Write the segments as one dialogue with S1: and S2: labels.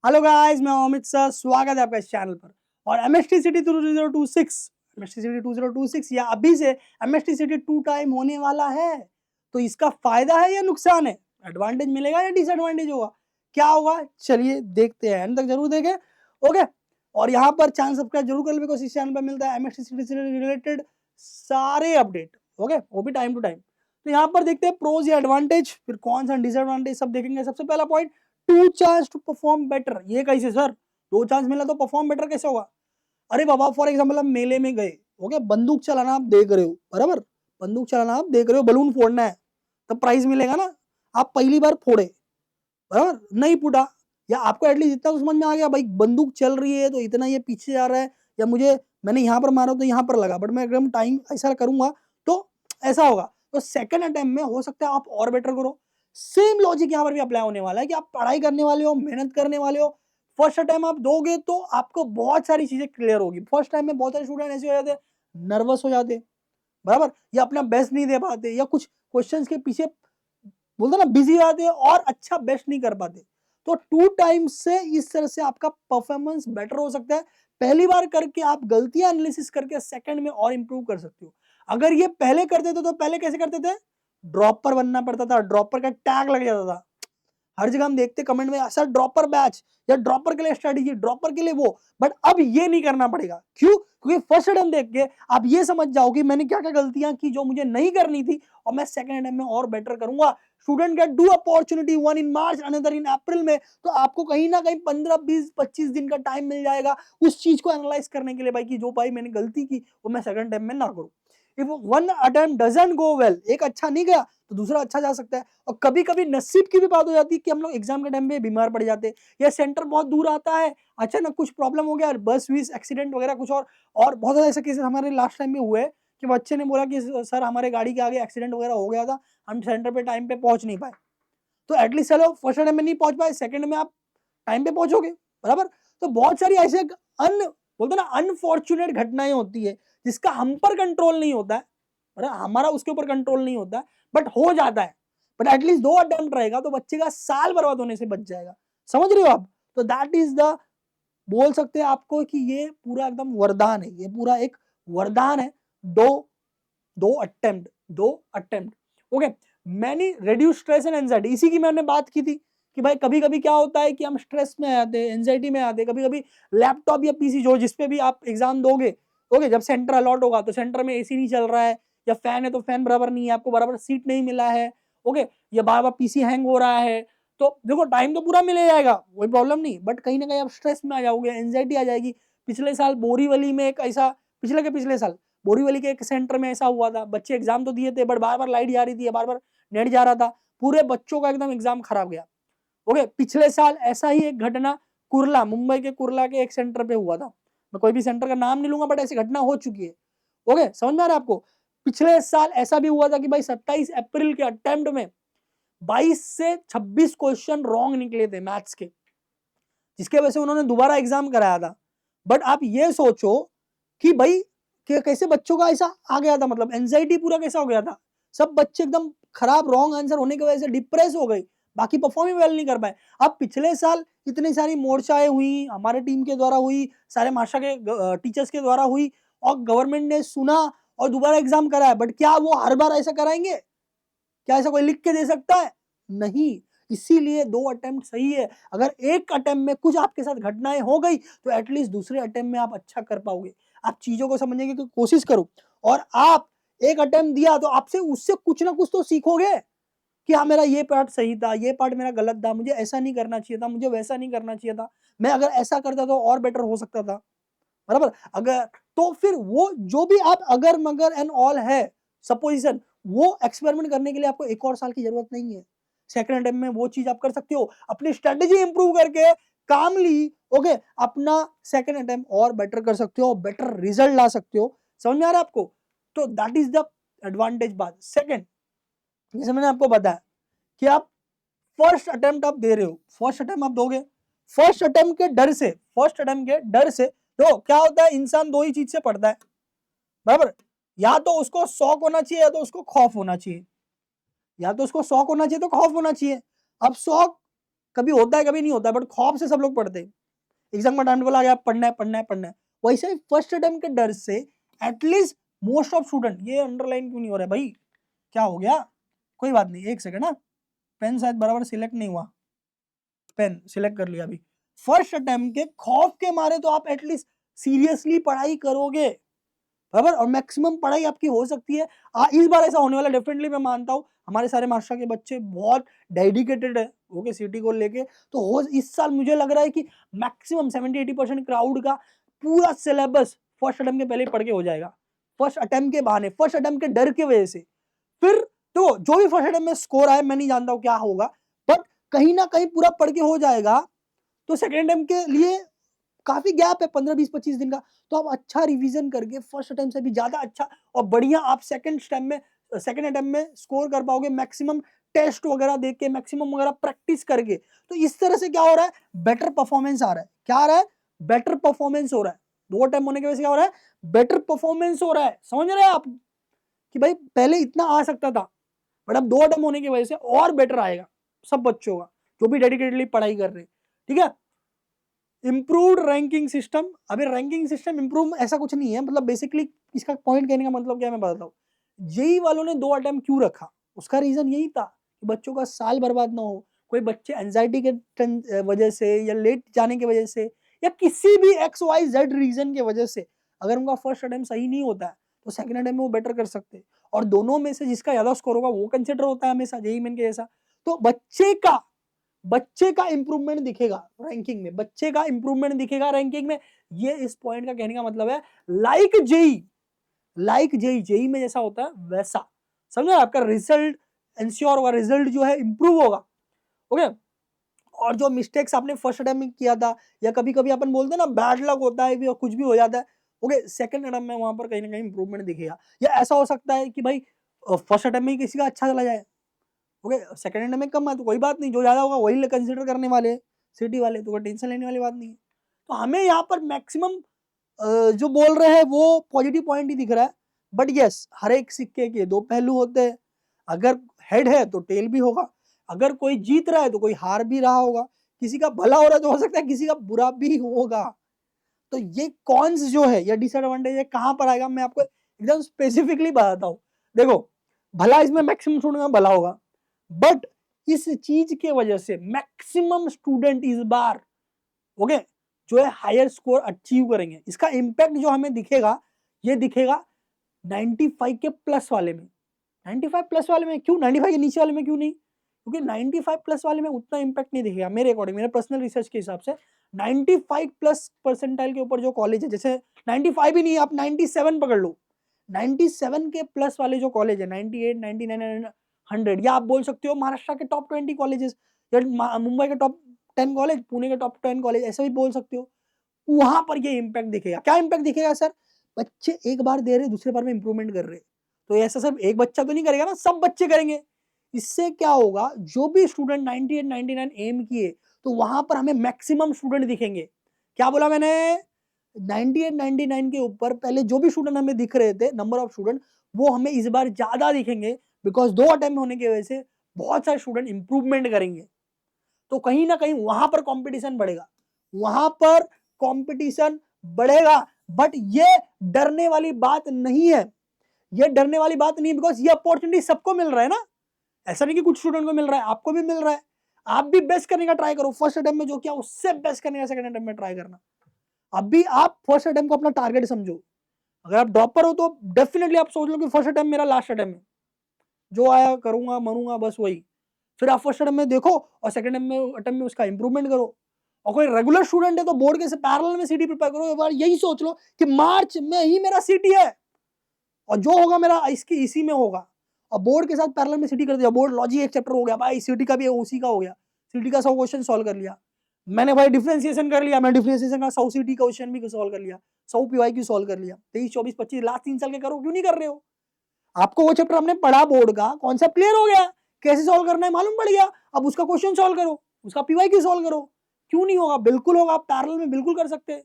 S1: Hello guys, मैं Amit sir, स्वागत है आपका इस चैनल पर। और एमएसटी सिटी 2026 या अभी से एमएसटी सिटी 2 टाइम होने वाला है। तो इसका फायदा है या नुकसान है, एडवांटेज मिलेगा या डिसएडवांटेज होगा, क्या होगा, चलिए देखते हैं, एंड तक जरूर देखें। ओके, और यहाँ पर चैनल सब्सक्राइब जरूर कर ले, बिकॉज इस चैनल पर मिलता है एमएसटी सिटी से रिलेटेड सारे अपडेट। ओके, वो भी टाइम टू टाइम। तो यहाँ पर देखते हैं प्रोज या एडवांटेज, फिर कौन सा डिसएडवांटेज सब देखेंगे। सबसे पहला point, 2 chance to perform better. ये कैसे सर, 2 चांस मिला तो परफॉर्म बेटर कैसे होगा? अरे बाबा, फॉर एग्जाम्पल आप मेले में गए, ओके, बंदूक चलाना आप देख रहे हो, बराबर, बंदूक चलाना आप देख रहे हो, बलून फोड़ना है, तब प्राइज मिलेगा ना। आप पहली बार फोड़े, बराबर, नहीं फूटा, या आपको एटलीस्ट इतना तो समझ में आ गया भाई बंदूक चल रही है तो इतना ये पीछे जा रहा है, या मुझे मैंने यहाँ पर मारा तो यहाँ पर लगा, बट मैं एकदम टाइम ऐसा करूंगा तो ऐसा होगा। तो सेकंड अटेम्प्ट में हो सकता है आप और बेटर करो। सेम लॉजिक यहाँ पर भी अप्लाई होने वाला है कि आप पढ़ाई करने वाले हो, मेहनत करने वाले हो, फर्स्ट अटेम्प्ट आप दोगे तो आपको बहुत सारी चीजें क्लियर होगी। फर्स्ट टाइम में बहुत सारे स्टूडेंट ऐसे हो जाते हैं, नर्वस हो जाते, बराबर, या अपना बेस्ट नहीं दे पाते, या कुछ क्वेश्चंस के पीछे बोलते ना बिजी आते हैं और अच्छा बेस्ट नहीं कर पाते। तो 2 टाइम्स से इस तरह से आपका परफॉर्मेंस बेटर हो सकता है। पहली बार करके आप गलतियां एनालिसिस करके सेकंड में और इंप्रूव कर सकते हो। अगर ये पहले करते थे तो पहले कैसे करते थे, ड्रॉपर बनना पड़ता था, ड्रॉपर का टैग लग जाता था। हर जगह हम देखते कमेंट में, सर ड्रॉपर बैच या ड्रॉपर के लिए स्ट्रेटेजी, ड्रॉपर के लिए वो, बट अब ये नहीं करना पड़ेगा। क्यों? क्योंकि फर्स्ट अटेम्प्ट देख के आप ये समझ जाओ कि मैंने क्या क्या गलतियां की जो मुझे नहीं करनी थी, और मैं सेकंड अटेम्प्ट में और बेटर करूंगा। Student get two opportunity, one in March, another in April में। तो आपको कहीं ना कहीं 15 20 25 दिन का टाइम मिल जाएगा उस चीज को एनालाइज करने के लिए, भाई कि जो भाई मैंने गलती की वो मैं सेकंड अटेम्प्ट में ना करूं। If one attempt doesn't go well, एक अच्छा नहीं गया तो दूसरा अच्छा जा सकता है। और कभी कभी नसीब की भी बात हो जाती है कि हम लोग एग्जाम के टाइम पे बीमार पड़ जाते हैं, या सेंटर बहुत दूर आता है, अचानक कुछ प्रॉब्लम हो गया, बस विस एक्सीडेंट वगैरह कुछ और बहुत ज्यादा ऐसे केसेस हमारे लास्ट टाइम में हुए कि बच्चे ने बोला कि सर हमारे गाड़ी के आगे एक्सीडेंट वगैरह हो गया था, हम सेंटर पे टाइम पे पहुंच नहीं पाए। तो एटलीस्ट चलो फर्स्ट टाइम में नहीं पहुंच पाए, सेकंड में आप टाइम पे पहुंचोगे, बराबर। तो बहुत सारी ऐसे अन बोलते ना अनफॉर्चुनेट घटनाएं होती है जिसका हम पर कंट्रोल नहीं होता है, हमारा उसके ऊपर कंट्रोल नहीं होता है, बट हो जाता है। बट एटलीस्ट 2 अटेम्प्ट रहेगा तो बच्चे का साल बर्बाद होने से बच जाएगा। समझ रहे हो आप? तो दैट इज द, बोल सकते हैं आपको कि ये पूरा एकदम वरदान है, ये पूरा एक वरदान है। दो दो attempt okay. Many reduce stress and anxiety, इसी की मैंने बात की थी कि भाई कभी कभी क्या होता है कि हम स्ट्रेस में आते हैं, एंजाइटी में आते हैं, कभी कभी लैपटॉप या पीसी जो जिसपे भी आप एग्जाम दोगे, ओके, जब सेंटर अलॉट होगा तो सेंटर में एसी नहीं चल रहा है, या फैन है तो फैन बराबर नहीं है, आपको बराबर सीट नहीं मिला है, ओके, या बार बार पीसी हैंग हो रहा है, तो देखो टाइम तो पूरा मिल जाएगा, कोई प्रॉब्लम नहीं, बट कहीं ना कहीं आप स्ट्रेस में आ जाओगे, एंजाइटी आ जाएगी। पिछले साल बोरीवली में एक ऐसा, पिछले साल बोरीवली के एक सेंटर में ऐसा हुआ था, बच्चे एग्जाम तो दिए थे बट बार बार लाइट जा रही थी, बार बार नेट जा रहा था, पूरे बच्चों का एकदम एग्जाम खराब गया। ओके, पिछले साल ऐसा ही एक घटना कुर्ला, मुंबई के कुर्ला के एक सेंटर पे हुआ था, मैं कोई भी सेंटर का नाम नहीं लूंगा, बट ऐसी घटना हो चुकी है। ओके, समझ में आ रहा है आपको? पिछले साल ऐसा भी हुआ था कि भाई 27 अप्रैल के अटेम्प्ट में 22 से 26 क्वेश्चन रॉन्ग निकले थे मैथ्स के, जिसके वजह से उन्होंने दोबारा एग्जाम कराया था। बट आप ये सोचो कि भाई कि कैसे बच्चों का ऐसा आ गया था, मतलब एंजाइटी पूरा कैसा हो गया था, सब बच्चे एकदम खराब रॉन्ग आंसर होने की वजह से डिप्रेस हो गए, बाकी परफॉर्म ही वेल नहीं कर पाए। अब पिछले साल इतनी सारी मोर्चाएं हुई, हमारे टीम के द्वारा हुई, सारे माशा के टीचर्स के द्वारा हुई, और गवर्नमेंट ने सुना और दोबारा एग्जाम कराया, बट क्या वो हर बार ऐसा कराएंगे? क्या ऐसा कोई लिख के दे सकता है? नहीं। इसीलिए 2 अटेम्प्ट सही है। अगर एक अटेम्प्ट में कुछ आपके साथ घटनाएं हो गई तो एटलीस्ट दूसरे अटेम्प्ट में आप अच्छा कर पाओगे। आप चीजों को समझने की कोशिश करो, और आप एक अटेम्प्ट दिया तो आपसे उससे कुछ ना कुछ तो सीखोगे कि हाँ मेरा ये पार्ट सही था, ये पार्ट मेरा गलत था, मुझे ऐसा नहीं करना चाहिए था, मुझे वैसा नहीं करना चाहिए था, मैं अगर ऐसा करता तो और बेटर हो सकता था, बराबर। अगर तो फिर वो जो भी आप अगर मगर एंड ऑल है सपोजिशन, वो एक्सपेरिमेंट करने के लिए आपको 1 और साल की जरूरत नहीं है। सेकंड अटेम्प्ट में वो चीज आप कर सकते हो, अपनी स्ट्रेटेजी इंप्रूव करके कामली, ओके, अपना सेकंड अटेम्प्ट और बेटर कर सकते हो, बेटर रिजल्ट ला सकते हो। समझ में आ रहा है आपको? तो दैट इज द एडवांटेज बात। सेकंड, जैसे मैंने आपको बताया कि आप फर्स्ट अटेम्प्ट आप दे रहे हो, फर्स्ट अटेम्प्ट आप दोगे, फर्स्ट अटेम्प्ट के डर से, फर्स्ट अटेम्प्ट के डर से, तो क्या होता है, इंसान 2 ही चीज से पढ़ता है, बराबर। या तो उसको शौक होना चाहिए या तो उसको खौफ होना चाहिए, या तो उसको शौक होना चाहिए तो खौफ होना चाहिए। अब शौक कभी होता है कभी नहीं होता है, बट खौफ से सब लोग पढ़ते हैं। एग्जाम का टाइम टेबल आ गया, पढ़ना है पढ़ना है पढ़ना है। वैसे ही फर्स्ट अटेम्प्ट के डर से एटलीस्ट मोस्ट ऑफ स्टूडेंट, ये अंडरलाइन क्यों नहीं हो रहा है भाई, क्या हो गया? कोई बात नहीं, एक सेकंड ना, पेन शायद बराबर सिलेक्ट नहीं हुआ, पेन सिलेक्ट कर लिया अभी। फर्स्ट अटेम्प्ट के खौफ के मारे तो आप एटलीस्ट सीरियसली पढ़ाई करोगे, बराबर, और मैक्सिमम पढ़ाई आपकी हो सकती है। इस बार ऐसा होने वाला डेफिनेटली मैं मानता हूँ। हमारे सारे महाराष्ट्र के बच्चे बहुत डेडिकेटेड है ओके सिटी को लेके, तो हो इस साल मुझे लग रहा है कि मैक्सिमम 70-80% क्राउड का पूरा सिलेबस फर्स्ट अटेम्प्ट के पहले ही पढ़ के हो जाएगा, फर्स्ट अटेम्प्ट के बहाने, फर्स्ट अटेम्प्ट के डर की वजह से। फिर तो जो भी फर्स्ट अटेम्प्ट में स्कोर आए, मैं नहीं जानता हूँ क्या होगा, बट कहीं ना कहीं पूरा पढ़ के हो जाएगा, तो सेकेंड अटेम्प्ट के लिए काफी गैप है 15-20-25 दिन का, तो आप अच्छा रिवीजन करके फर्स्ट अटेम्प्ट से भी ज्यादा अच्छा और बढ़िया आप सेकंड अटेम्प्ट में स्कोर कर पाओगे, मैक्सिमम टेस्ट वगैरह देख के, मैक्सिमम वगैरह प्रैक्टिस करके। तो इस तरह से क्या हो रहा है, बेटर परफॉर्मेंस आ रहा है। क्या आ रहा है? बेटर परफॉर्मेंस हो रहा है। 2 अटेम्प्ट होने की वजह से क्या हो रहा है? बेटर परफॉर्मेंस हो रहा है। समझ रहे हैं आप कि भाई पहले इतना आ सकता था, बट अब 2 अटेम्प्ट होने की वजह से और बेटर आएगा सब बच्चों का जो भी डेडिकेटली पढ़ाई कर रहे हैं। ठीक है, इम्प्रूव्ड रैंकिंग सिस्टम। अभी रैंकिंग सिस्टम इम्प्रूव ऐसा कुछ नहीं है, मतलब बेसिकली इसका पॉइंट कहने का मतलब क्या है मैं बताता हूँ। जेई वालों ने 2 अटेम्प्ट क्यों रखा, उसका रीजन यही था कि बच्चों का साल बर्बाद ना हो। कोई बच्चे एंजाइटी के वजह से या लेट जाने की वजह से या किसी भी XYZ रीजन की वजह से अगर उनका फर्स्ट अटेम्प्ट सही नहीं होता है तो सेकंड अटेम्प्ट में वो बेटर कर सकते हैं, और दोनों में से जिसका ज्यादा स्कोर होगा वो कंसिडर होता है हमेशा जेई मेन के जैसा। तो बच्चे का इंप्रूवमेंट दिखेगा रैंकिंग में, बच्चे का इंप्रूवमेंट दिखेगा रैंकिंग में। ये इस पॉइंट का कहने का मतलब है लाइक जेई में जैसा होता है वैसा, समझो, आपका रिजल्ट इंश्योर होगा, रिजल्ट जो है इंप्रूव होगा। ओके, और जो मिस्टेक्स आपने फर्स्ट अटेम्प्ट में किया था या कभी कभी अपन बोलते हैं ना बैड लक होता है भी और कुछ भी हो जाता है, ओके, सेकंड अटेम्प्ट में वहां पर कहीं ना कहीं इंप्रूवमेंट दिखेगा। या ऐसा हो सकता है कि भाई फर्स्ट अटेम्प्ट में ही किसी का अच्छा चला जाए, ओके, सेकंड हैंड में कम है तो कोई बात नहीं, जो ज्यादा होगा वही कंसिडर करने वाले सिटी वाले, तो कोई टेंशन लेने वाली बात नहीं है। तो हमें यहाँ पर मैक्सिमम जो बोल रहे हैं वो पॉजिटिव पॉइंट ही दिख रहा है। बट यस, हर एक सिक्के के 2 पहलू होते हैं। अगर हेड है तो टेल भी होगा, अगर कोई जीत रहा है तो कोई हार भी रहा होगा, किसी का भला हो रहा है तो हो सकता है किसी का बुरा भी होगा। तो ये कॉन्स जो है या डिसएडवांटेज है कहाँ पर आएगा, मैं आपको एकदम स्पेसिफिकली बताता हूँ। देखो, भला इसमें मैक्सिमम स्टूडेंट में भला होगा, बट इस चीज के वजह से मैक्सिमम स्टूडेंट इस बार ओके जो है हायर स्कोर अचीव करेंगे। इसका इंपैक्ट जो हमें दिखेगा, ये दिखेगा 95 के प्लस वाले में। 95 प्लस वाले में क्यों, 95 के नीचे वाले में क्यों नहीं? क्योंकि 95 प्लस वाले में उतना इंपैक्ट नहीं दिखेगा मेरे अकॉर्डिंग, मेरे पर्सनल रिसर्च के हिसाब से। 95 प्लस परसेंटाइल के ऊपर जो कॉलेज है, जैसे 95 ही नहीं, आप 97 पकड़ लो, 97 के प्लस वाले जो कॉलेज है, 98, 99, 100, या आप बोल सकते हो महाराष्ट्र के टॉप 20 कॉलेजेस या मुंबई के टॉप 10 कॉलेज, पुणे के टॉप 10 कॉलेज, ऐसा भी बोल सकते हो। वहां पर ये इंपैक्ट दिखेगा। क्या इंपैक्ट दिखेगा सर? बच्चे एक बार दे रहे, दूसरे बार में इंप्रूवमेंट कर रहे, तो ऐसा सब एक बच्चा तो नहीं करेगा ना, सब बच्चे करेंगे। इससे क्या होगा, जो भी स्टूडेंट 98, 99 एम किए, तो वहां पर हमें मैक्सिमम स्टूडेंट दिखेंगे। क्या बोला मैंने? 98, 99 के ऊपर पहले जो भी स्टूडेंट हमें दिख रहे थे, नंबर ऑफ स्टूडेंट, वो हमें इस बार ज्यादा दिखेंगे, बिकॉज 2 अटेम्प्ट होने की वजह से बहुत सारे स्टूडेंट इंप्रूवमेंट करेंगे। तो कहीं ना कहीं वहां पर कंपटीशन बढ़ेगा, वहां पर कंपटीशन बढ़ेगा। बट ये डरने वाली बात नहीं है, ये डरने वाली बात नहीं है, बिकॉज ये अपॉर्चुनिटी सबको मिल रहा है ना। ऐसा नहीं कि कुछ स्टूडेंट को मिल रहा है, आपको भी मिल रहा है। आप भी बेस्ट करने का ट्राई करो, फर्स्ट अटेम्प्ट में जो किया उससे बेस्ट करने का सेकंड अटेम्प्ट में ट्राई करना। अभी आप फर्स्ट अटेम्प्ट को अपना टारगेट समझो। अगर आप ड्रॉपर हो तो डेफिनेटली आप सोच लो कि फर्स्ट अटेम्प्ट मेरा लास्ट अटेम्प्ट है, जो आया करूंगा मरूंगा बस वही। फिर आप फर्स्ट अटेम्प्ट में देखो और सेकंड अटेम्प्ट में उसका इंप्रूवमेंट करो। और कोई रेगुलर स्टूडेंट है तो बोर्ड के से पैरेलल में सीटी प्रिपेयर करो। एक बार यही सोच लो कि मार्च में ही मेरा सीटी है और जो होगा मेरा इसी में होगा, और बोर्ड के साथ पैरेलल में सीटी कर दिया। बोर्ड लॉजिक एक चैप्टर हो गया भाई, सीटी का भी उसी का हो गया, सीटी का 100 क्वेश्चन सॉल्व कर लिया मैंने भाई। डिफरेंशिएशन कर लिया, मैं डिफरेंशिएशन का 100 सीटी क्वेश्चन भी सॉल्व कर लिया, 100 पीवाई की सॉल्व कर लिया। 23, 24, 25 लास्ट 3 साल के करो, क्यों नहीं कर रहे हो? आपको वो चैप्टर हमने पढ़ा, बोर्ड का कॉन्सेप्ट क्लियर हो गया, कैसे सॉल्व करना है मालूम पड़ गया। अब उसका क्वेश्चन सॉल्व करो, उसका पीवाई की सॉल्व करो। क्यों नहीं होगा? बिल्कुल होगा, आप पैरेलल में बिल्कुल कर सकते हैं,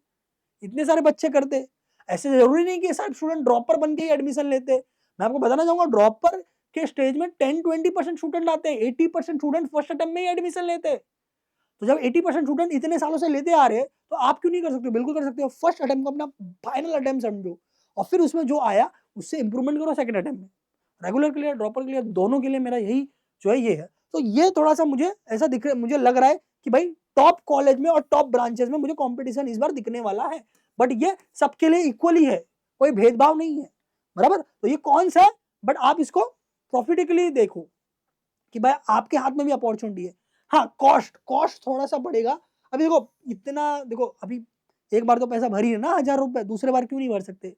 S1: इतने सारे बच्चे करते। ऐसे जरूरी नहीं कि सब स्टूडेंट ड्रॉपर बन के ही एडमिशन लेते। मैं आपको बताना चाहूंगा, ड्रॉपर के स्टेज में 10-20% स्टूडेंट आते हैं, 80% स्टूडेंट फर्स्ट अटेम्प्ट में ही एडमिशन लेते। तो जब 80% स्टूडेंट इतने सालों से लेते आ रहे हैं तो आप क्यों नहीं कर सकते हो? बिल्कुल कर सकते हो। फर्स्ट अटेम्प्ट को अपना फाइनल अटेम्प्ट समझो और फिर उसमें जो आया उससे इंप्रूवमेंट करो सेकंड अटेम्प्ट में। रेगुलर के लिए, ड्रॉपर के लिए, दोनों के लिए मेरा यही जो है ये है। तो ये थोड़ा सा मुझे ऐसा दिख रहा, मुझे लग रहा है कि भाई टॉप कॉलेज में और टॉप ब्रांचेस में मुझे कंपटीशन इस बार दिखने वाला है, बट ये सबके लिए इक्वली है, कोई भेदभाव नहीं है, बराबर। तो ये कौन सा है, बट आप इसको प्रॉफिटिकली देखो कि भाई आपके हाथ में भी अपॉर्चुनिटी है। हाँ, कॉस्ट थोड़ा सा बढ़ेगा। अभी देखो इतना, देखो अभी एक बार तो पैसा भरी है ना 1000 रुपए, दूसरे बार क्यों नहीं भर सकते?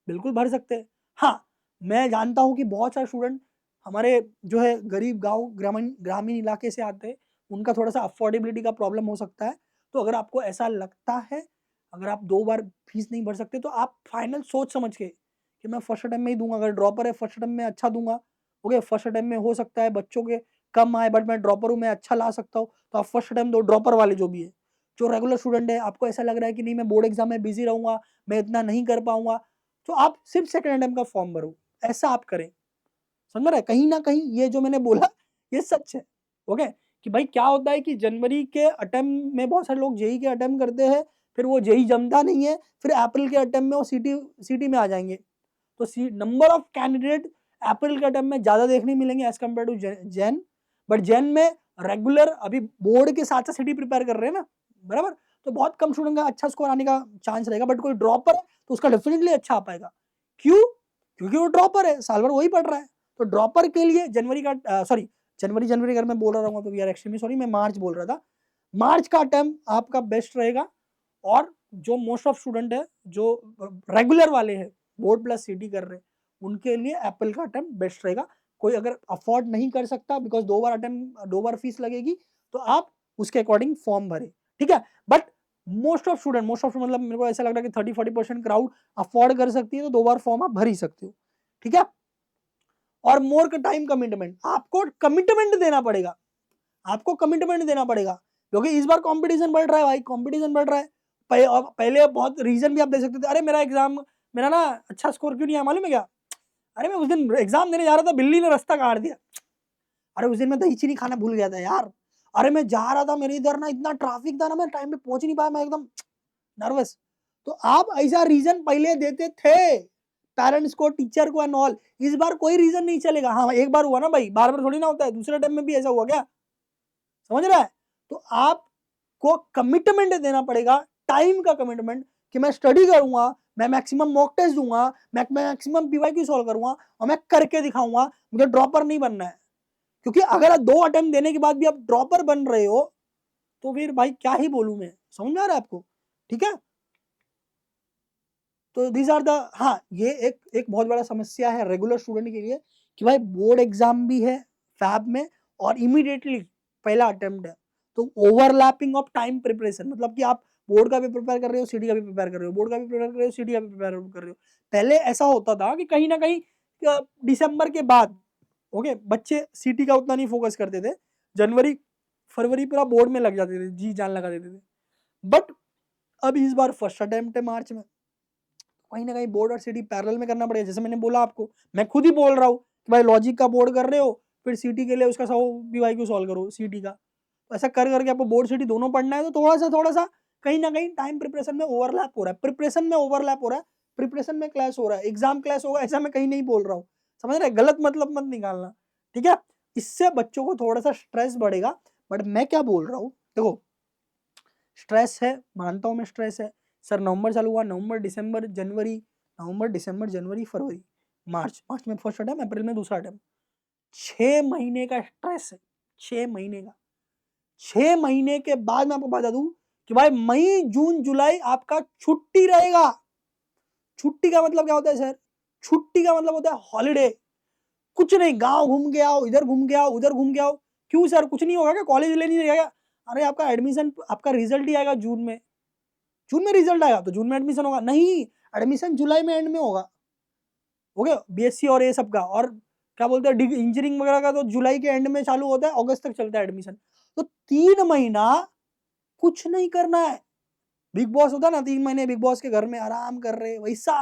S1: बिल्कुल भर सकते हैं। हाँ, मैं जानता हूँ कि बहुत सारे स्टूडेंट हमारे जो है गरीब गांव ग्रामीण ग्रामीण इलाके से आते हैं, उनका थोड़ा सा अफोर्डेबिलिटी का प्रॉब्लम हो सकता है। तो अगर आपको ऐसा लगता है, अगर आप 2 बार फीस नहीं भर सकते, तो आप फाइनल सोच समझ के कि मैं फर्स्ट अटेम्प्ट में ही दूंगा। अगर ड्रॉपर है फर्स्ट अटेम्प्ट में अच्छा दूंगा, ओके, फर्स्ट अटेम्प्ट में हो सकता है बच्चों के कम आए, बट मैं ड्रॉपर हूँ, मैं अच्छा ला सकता हूँ, तो आप फर्स्ट अटेम्प्ट दो। ड्रॉपर वाले जो भी है, जो रेगुलर स्टूडेंट है, आपको ऐसा लग रहा है कि नहीं मैं बोर्ड एग्जाम में बिजी रहूंगा, मैं इतना नहीं कर पाऊंगा, तो आप सिर्फ सेकंड अटेम्प्ट का फॉर्म भरो, ऐसा आप करें। समझ रहे? कहीं ना कहीं ये जो मैंने बोला ये सच है। ओके, कि भाई क्या होता है कि जनवरी के अटेम्प्ट में बहुत सारे लोग जेई के अटेम्प्ट करते हैं, फिर वो जेई जमता नहीं है, फिर अप्रैल के अटेम्प्ट में वो सीटी में आ जाएंगे। तो नंबर ऑफ कैंडिडेट अप्रैल के अटेम्प्ट में ज्यादा देखने मिलेंगे एज कम्पेयर टू जैन, बट जैन में रेगुलर अभी बोर्ड के साथ साथ सिटी प्रिपेयर कर रहे हैं ना, बराबर, तो बहुत कम स्टूडेंट का अच्छा स्कोर आने का चांस रहेगा। बट कोई ड्रॉपर है तो उसका डेफिनेटली अच्छा आ पाएगा। क्यों? क्योंकि वो ड्रॉपर है, साल भर वही पढ़ रहा है। तो ड्रॉपर के लिए जनवरी का सॉरी जनवरी अगर मैं बोल रहा हूँ तो वी आर एक्सट्रीमली सॉरी, मैं मार्च बोल रहा था। मार्च का अटेम्प्ट आपका बेस्ट रहेगा। और जो मोस्ट ऑफ स्टूडेंट है जो रेगुलर वाले हैं, बोर्ड प्लस सिटी कर रहे हैं, उनके लिए एप्पल का अटेम्प्ट बेस्ट रहेगा। कोई अगर अफोर्ड नहीं कर सकता बिकॉज 2 बार फीस लगेगी, तो आप उसके अकॉर्डिंग फॉर्म भरे, ठीक है। बट मोस्ट ऑफ स्टूडेंट मतलब मेरे को ऐसा लग रहा है कि 30-40% क्राउड अफोर्ड कर सकती है, तो 2 बार फॉर्म आप भर ही सकते हो, ठीक है। और मोर का टाइम कमिटमेंट, आपको कमिटमेंट देना पड़ेगा, आपको कमिटमेंट देना पड़ेगा, क्योंकि इस बार कंपटीशन बढ़ रहा है भाई, कंपटीशन बढ़ रहा है। पहले बहुत रीजन भी आप दे सकते थे, अरे मेरा ना अच्छा स्कोर क्यों नहीं आया मालूम है क्या? अरे मैं उस दिन एग्जाम देने जा रहा था, बिल्ली ने रास्ता काट दिया। अरे उस दिन मैं दही चीनी खाना भूल गया था यार। अरे मैं जा रहा था, मेरे इधर ना इतना ट्रैफिक था ना, मैं टाइम पे पहुंच नहीं पाया, मैं एकदम नर्वस। तो आप ऐसा रीजन पहले देते थे पेरेंट्स को, टीचर को एंड ऑल। इस बार कोई रीजन नहीं चलेगा। हाँ, एक बार हुआ ना भाई, बार बार थोड़ी ना होता है। दूसरे टाइम में भी ऐसा हुआ क्या? समझ रहा है? तो आपको कमिटमेंट देना पड़ेगा, टाइम का कमिटमेंट, कि मैं स्टडी करूंगा, मैं मैक्सिमम मॉक टेस्ट दूंगा, मैं मैक्सिमम पीवाईक्यू सॉल्व करूंगा, और मैं करके दिखाऊंगा। मुझे ड्रॉपर नहीं बनना है। क्योंकि अगर आप 2 अटेम्प्ट देने के बाद भी आप ड्रॉपर बन रहे हो, तो फिर भाई क्या ही बोलूं मैं। समझ में आ रहा है आपको? ठीक है। तो दीज आर द, हाँ, ये एक बहुत बड़ा समस्या है रेगुलर स्टूडेंट के लिए, कि भाई बोर्ड एग्जाम भी है फैब में, और इमीडिएटली पहला अटेम्प्ट है। तो ओवरलैपिंग ऑफ टाइम प्रिपरेशन, मतलब कि आप बोर्ड का भी प्रिपेयर कर रहे हो, सीटी का भी प्रिपेयर कर रहे हो, बोर्ड का भी प्रिपेयर कर रहे हो, सीटी का भी प्रिपेयर कर रहे हो। पहले ऐसा होता था कि कहीं ना कहीं दिसंबर के बाद, ओके, बच्चे सीटी का उतना नहीं फोकस करते थे, जनवरी फरवरी पूरा बोर्ड में लग जाते थे, जी जान लगा देते थे। बट अब इस बार फर्स्ट अटेम्प्ट है मार्च में, कहीं ना कहीं बोर्ड और सिटी पैरेलल में करना पड़ेगा। जैसे मैंने बोला आपको, मैं खुद ही बोल रहा हूँ कि भाई लॉजिक का बोर्ड कर रहे हो, फिर सिटी के लिए उसका 100 पीवाईक्यू सॉल्व करो सिटी का। तो ऐसा कर करके आपको बोर्ड सिटी दोनों पढ़ना है, तो थोड़ा सा कहीं ना कहीं टाइम प्रिपरेशन में ओवरलैप हो रहा है, प्रिपरेशन में ओवरलैप हो रहा है, प्रिपरेशन में क्लैश हो रहा है, एग्जाम क्लैश होगा, ऐसा मैं कहीं नहीं बोल रहा हूँ। समझ रहे? गलत मतलब मत निकालना, ठीक है। इससे बच्चों को थोड़ा सा स्ट्रेस बढ़ेगा। बट मैं क्या बोल रहा हूँ, देखो, स्ट्रेस है, मानता हूँ मैं स्ट्रेस है। सर नवंबर चालू हुआ, नवंबर दिसंबर जनवरी, नवंबर दिसंबर जनवरी फरवरी, मार्च में फर्स्ट अटेम्प्ट, अप्रैल में दूसरा अटेम्प्ट, 6 महीने का स्ट्रेस है, 6 महीने का। 6 महीने के बाद मैं आपको बता दूं कि भाई मई जून जुलाई आपका छुट्टी रहेगा। छुट्टी का मतलब क्या होता है सर? छुट्टी का मतलब होता है हॉलीडे। कुछ नहीं, गांव घूम के आओ, इधर घूम के आओ, उधर घूम के आओ। क्यों सर, कुछ नहीं होगा क्या? कॉलेज ले नहीं रहेगा? अरे आपका एडमिशन, आपका रिजल्ट ही आएगा जून में। जून में रिजल्ट आएगा तो जून में एडमिशन होगा? नहीं, एडमिशन जुलाई में एंड में होगा। ओके, बीएससी और ये सब का, और क्या बोलते हैं इंजीनियरिंग वगैरह का तो जुलाई के एंड में चालू होता है, अगस्त तक चलता है एडमिशन। तो 3 महीना कुछ नहीं करना है। बिग बॉस होता है ना, 3 महीने बिग बॉस के घर में आराम कर रहे, वैसा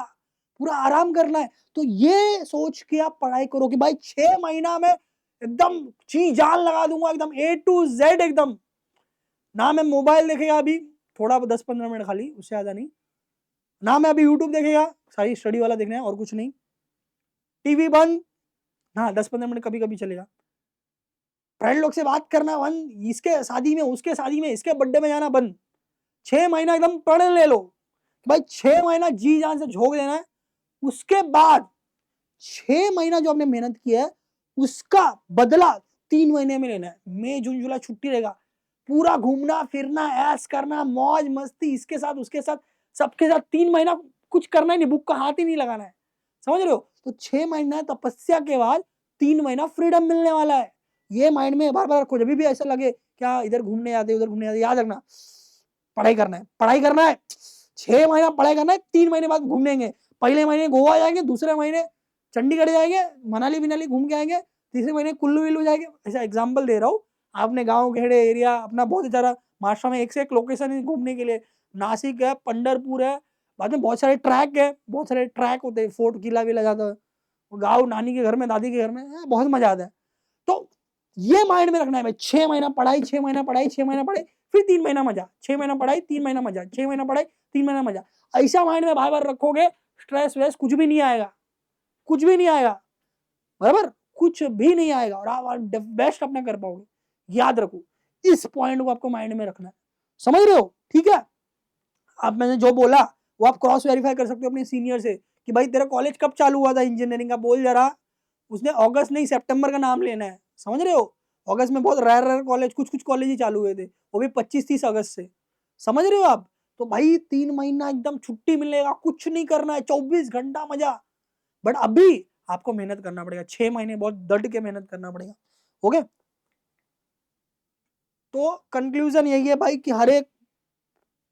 S1: पूरा आराम करना है। तो ये सोच के आप पढ़ाई करो कि भाई 6 महीना में एकदम जी जान लगा दूंगा, एकदम A to Z एकदम ना मैं मोबाइल देखेगा अभी थोड़ा 10-15 मिनट खाली, उससे ज़्यादा नहीं, ना मैं अभी यूट्यूब देखेगा, सारी स्टडी वाला देखना है और कुछ नहीं, टीवी बंद, हाँ 10-15 मिनट कभी कभी चलेगा, फ्रेंड लोग से बात करना बंद, इसके शादी में उसके शादी में इसके बर्थडे में जाना बंद, 6 महीना एकदम पढ़ ले लो भाई, 6 महीना जी जान से झोंक देना है, उसके बाद 6 महीना जो आपने मेहनत की है उसका बदला 3 महीने में लेना है। मई जून जुलाई छुट्टी रहेगा, पूरा घूमना फिरना ऐश करना मौज मस्ती इसके साथ उसके साथ सबके साथ, 3 महीना कुछ करना ही नहीं, बुक का हाथ ही नहीं लगाना है, समझ रहे हो? तो 6 महीना तपस्या के बाद 3 महीना फ्रीडम मिलने वाला है, ये माइंड में बार बार रखो। जब भी ऐसा लगे क्या इधर घूमने जाते उधर घूमने जाते, याद रखना पढ़ाई करना है, पढ़ाई करना है, 6 महीना पढ़ाई करना है, 3 महीने बाद घूमेंगे, पहले महीने गोवा जाएंगे, दूसरे महीने चंडीगढ़ जाएंगे, मनाली विनाली घूम के आएंगे, तीसरे महीने कुल्लू विल्लू जाएंगे। ऐसा एग्जाम्पल दे रहा हूँ, आपने गाँव घेड़े एरिया अपना बहुत सारा महाराष्ट्र में एक से एक लोकेशन है घूमने के लिए, नासिक है, पंढरपुर है, बाद में बहुत सारे ट्रैक है, बहुत सारे ट्रैक होते हैं, फोर्ट किला विला जाता है, गाँव नानी के घर में दादी के घर में, बहुत मजा आता है। तो ये माइंड में रखना है भाई, 6 महीना पढ़ाई, 6 महीना पढ़ाई, 6 महीना पढ़ाई, फिर 3 महीना मजा, 6 महीना पढ़ाई, 3 महीना मजा, 6 महीना पढ़ाई, 3 महीना मजा, ऐसा माइंड में बार बार रखोगे, स्ट्रेस वेस कुछ भी नहीं आएगा, कुछ भी नहीं आएगा, बराबर, कुछ भी नहीं आएगा, और आप बेस्ट अपना कर पाओगे। याद रखो, इस पॉइंट को आपको माइंड में रखना है, समझ रहे हो? ठीक है, आप मैंने जो बोला वो आप क्रॉस वेरीफाई कर सकते हो अपने सीनियर से कि भाई तेरा कॉलेज कब चालू हुआ था इंजीनियरिंग का, बोल जरा, उसने अगस्त नहीं सितंबर का नाम लेना है, समझ रहे हो? अगस्त में बहुत रेयर रेयर कॉलेज, कुछ कुछ कॉलेज ही चालू हुए थे, वो भी 25-30 अगस्त से, समझ रहे हो आप? तो भाई 3 महीना एकदम छुट्टी मिलेगा, कुछ नहीं करना है, 24 घंटा मजा, बट अभी आपको मेहनत करना पड़ेगा, 6 महीने बहुत डट के मेहनत करना पड़ेगा। ओके, तो कंक्लूजन यही है भाई कि हर एक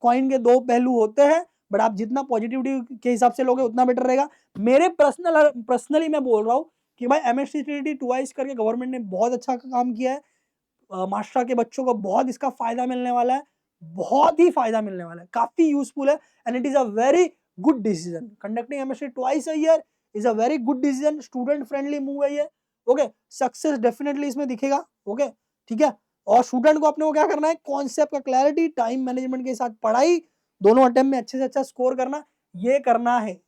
S1: कॉइन के दो पहलू होते हैं, बट आप जितना पॉजिटिविटी के हिसाब से लोगे उतना बेटर रहेगा। मेरे पर्सनली मैं बोल रहा हूँ कि भाई एमएसटीसीटी ट्वाइस करके गवर्नमेंट ने बहुत अच्छा काम किया है, महाराष्ट्र के बच्चों को बहुत इसका फायदा मिलने वाला है, बहुत ही फायदा मिलने वाला है, काफी यूजफुल है, and it is a very good decision. Conducting MST twice a year is a very good decision, student friendly move है ये। ओके, सक्सेस डेफिनेटली इसमें दिखेगा। ओके, ठीक है, और स्टूडेंट को अपने को क्या करना है, कॉन्सेप्ट का क्लैरिटी, टाइम मैनेजमेंट के साथ पढ़ाई, दोनों अटेम्प्ट में अच्छे से अच्छा स्कोर करना, ये करना है,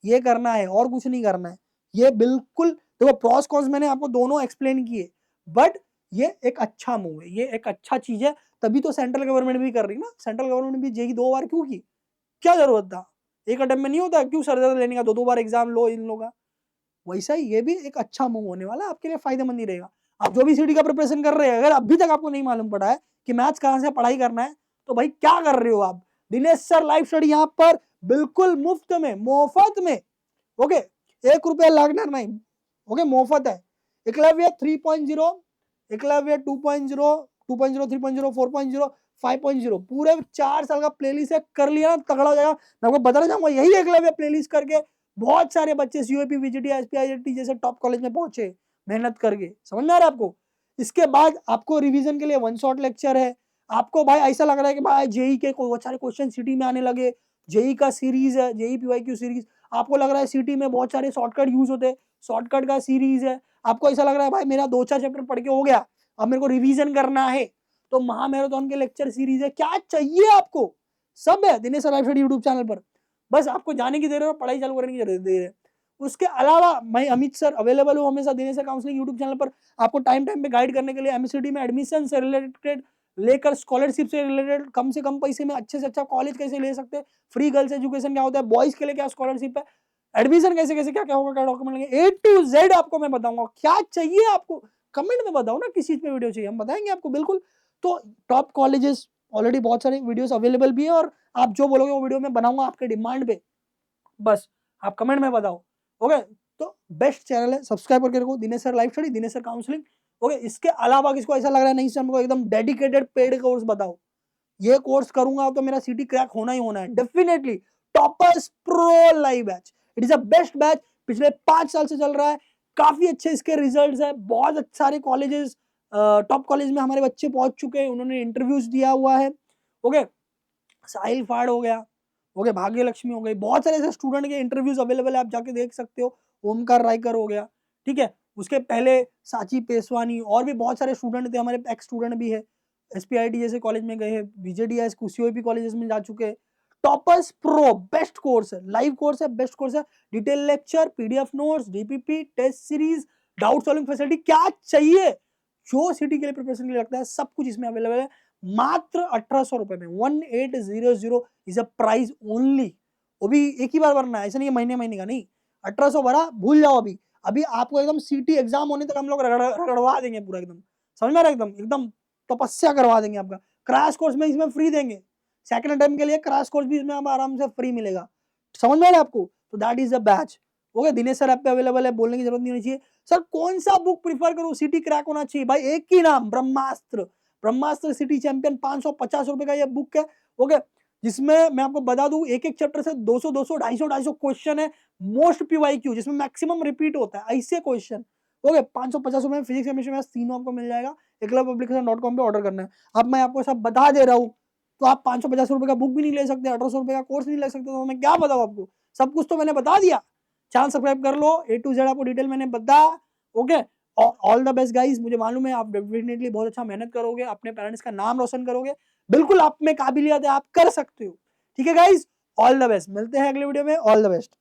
S1: ये करना है, और कुछ नहीं करना है। ये बिल्कुल देखो, प्रॉस कॉन्स मैंने आपको दोनों एक्सप्लेन किए, बट ये एक अच्छा मूव है, ये एक अच्छा चीज है, तभी तो सेंट्रल गवर्नमेंट भी कर रही ना, सेंट्रल गवर्नमेंट भी जेई 2 बार क्यों की, क्या जरूरत था, एक अटेम्प्ट में नहीं होता, क्यों सर दर्द लेने का, 2-2 बार एग्जाम लो इन लोगों का। वैसा ही ये भी एक अच्छा मूव होने वाला है, आपके लिए फायदेमंद ही रहेगा। आप जो भी सीटी का प्रिपरेशन कर रहे हैं, अगर अभी तक आपको नहीं मालूम पड़ा है कि मैथ्स कहाँ से पढ़ाई करना है, तो भाई क्या कर रहे हो आप, दिनेश सर लाइव स्टडी यहाँ पर बिल्कुल मुफ्त में, मुफ्त में। ओके, 1 रुपया लागणार नहीं, ओके, मुफ्त है। एकलव्य 3.0, एकलव्य 2.0, 2.0, 3.0, 4.0, 5.0, पूरे 4 साल का प्लेलिस्ट है, कर लिया ना तगड़ा हो जाएगा। मैं आपको बताना चाहूंगा, यही एकलव्य प्लेलिस्ट करके बहुत सारे बच्चे सीयूपी, वीजीटी, एसपीआईटी जैसे टॉप कॉलेज में पहुंचे मेहनत करके, समझ में आ रहा है आपको? इसके बाद आपको रिवीजन के लिए वन शॉट लेक्चर है। आपको भाई ऐसा लग रहा है कि भाई जेई के बहुत सारे क्वेश्चन सिटी में आने लगे, जेई का सीरीज है, जेई पीवाईक्यू सीरीज, आपको लग रहा है सिटी में बहुत सारे शॉर्टकट यूज होते हैं, शॉर्टकट का सीरीज है। आपको ऐसा लग रहा है भाई मेरा 2-4 चैप्टर पढ़ के हो गया, अब मेरे को रिवीजन करना है, तो महामैराथन के लेक्चर सीरीज है, क्या चाहिए आपको, सब है Dinesh live study YouTube channel पर, बस आपको जाने की देर है और पढ़ाई चालू करने की देर है। उसके अलावा मैं अमित सर अवेलेबल हूँ हमेशा Dinesh sir counselling YouTube channel पर, आपको टाइम टाइम पे गाइड करने के लिए, एमएससीटी में एडमिशन से रिलेटेड लेकर स्कॉलरशिप से रिलेटेड, कम से कम पैसे में अच्छे से अच्छा कॉलेज कैसे ले सकते हैं, फ्री गर्ल्स एजुकेशन क्या होता है, बॉयज के लिए क्या स्कॉलरशिप है, एडमिशन कैसे कैसे क्या क्या होगा, क्या डॉक्यूमेंट लेंगे, A to Z आपको मैं बताऊंगा। क्या चाहिए आपको कमेंट में बताओ ना, किस चीज पे वीडियो चाहिए, हम बताएंगे आपको बिल्कुल। तो टॉप कॉलेजेस ऑलरेडी बहुत सारे वीडियोस अवेलेबल भी है, और आप जो बोलोगे वो वीडियो में बनाऊंगा आपके डिमांड पे, बस आप कमेंट में बताओ। ओके, तो बेस्ट चैनल है, सब्सक्राइब करके रखो, Dinesh sir live study, Dinesh sir counselling. Okay, इसके अलावा किसको ऐसा लग रहा है नहीं सर हमको एकदम डेडिकेटेड पेड कोर्स बताओ, ये कोर्स करूंगा तो मेरा सीटी क्रैक होना ही होना है, definitely toppers pro live batch, it is a best batch, पिछले 5 साल से चल रहा है, काफी अच्छे इसके रिजल्ट्स है, बहुत सारे कॉलेजेस, टॉप कॉलेज में हमारे बच्चे पहुंच चुके हैं, उन्होंने इंटरव्यूज दिया हुआ है। ओके, साहिल फाड़ हो गया, ओके, भाग्य लक्ष्मी हो गई, बहुत सारे ऐसे स्टूडेंट के इंटरव्यूज अवेलेबल है, आप जाके देख सकते हो, ओमकार रायकर हो गया, ठीक है, उसके पहले साची पेसवानी, और भी बहुत सारे स्टूडेंट थे हमारे, एक्स स्टूडेंट भी है, SPIT जैसे कॉलेज में गए हैं, BJDS COEP कॉलेजेस में जा चुके हैं। टॉपर्स प्रो बेस्ट कोर्स है, लाइव कोर्स है, बेस्ट कोर्स है, detail lecture, PDF notes, DPP, test series, doubt solving facility, क्या चाहिए जो सिटी के लिए प्रिपरेशन के लिए लगता है सब कुछ इसमें अवेलेबल है मात्र 1800 रुपए में। 1800 इज अ प्राइस ओनली। वो भी एक ही बार भरना है, ऐसा नहीं है महीने महीने का नहीं। 1800 भरा, भूल जाओ। अभी अभी आपको एकदम सीटी एग्जाम होने तक हम लोग रगड़वा देंगे पूरा एकदम, समझ में आ रहा है, एकदम एकदम तपस्या करवा देंगे आपका। क्रैश कोर्स में इसमें फ्री देंगे, सेकंड अटेम्प्ट के लिए क्रैश कोर्स भी इसमें आराम से फ्री मिलेगा, समझ में आ रहा है आपको। तो that is a batch. Okay, Dinesh sir app पे अवेलेबल है, बोलने की जरूरत नहीं होनी चाहिए। सर कौन सा बुक प्रीफर करूं, सिटी क्रैक होना चाहिए भाई, एक ही नाम, ब्रह्मास्त्र। ब्रह्मास्त्र सिटी चैंपियन 550 रुपए का ये बुक है। ओके, जिसमें मैं आपको बता दूं एक एक चैप्टर से 200 200 250 क्वेश्चन है, मोस्ट PYQ, जिसमें मैक्सिमम रिपीट होता है ऐसे क्वेश्चन। ओके, 550 रुपए में फिजिक्स केमिस्ट्री मैथ्स तीनों आपको मिल जाएगा। eklavyapublication.com पे ऑर्डर करना है। अब मैं आपको सब बता दे रहा हूँ, तो आप 550 रुपए का बुक भी नहीं ले सकते, 1800 रुपए का कोर्स नहीं ले सकते, तो मैं क्या बताऊँ आपको, सब कुछ तो मैंने बता दिया। चैनल सब्सक्राइब कर लो, A to Z आपको डिटेल मैंने बता। Okay, all the best guys. मुझे मालूम है आप डेफिनेटली बहुत अच्छा मेहनत करोगे, अपने पेरेंट्स का नाम रोशन करोगे, बिल्कुल आप में काबिलियत है, आप कर सकते हो। ठीक है गाइस, ऑल द बेस्ट, मिलते हैं अगले वीडियो में, ऑल द बेस्ट।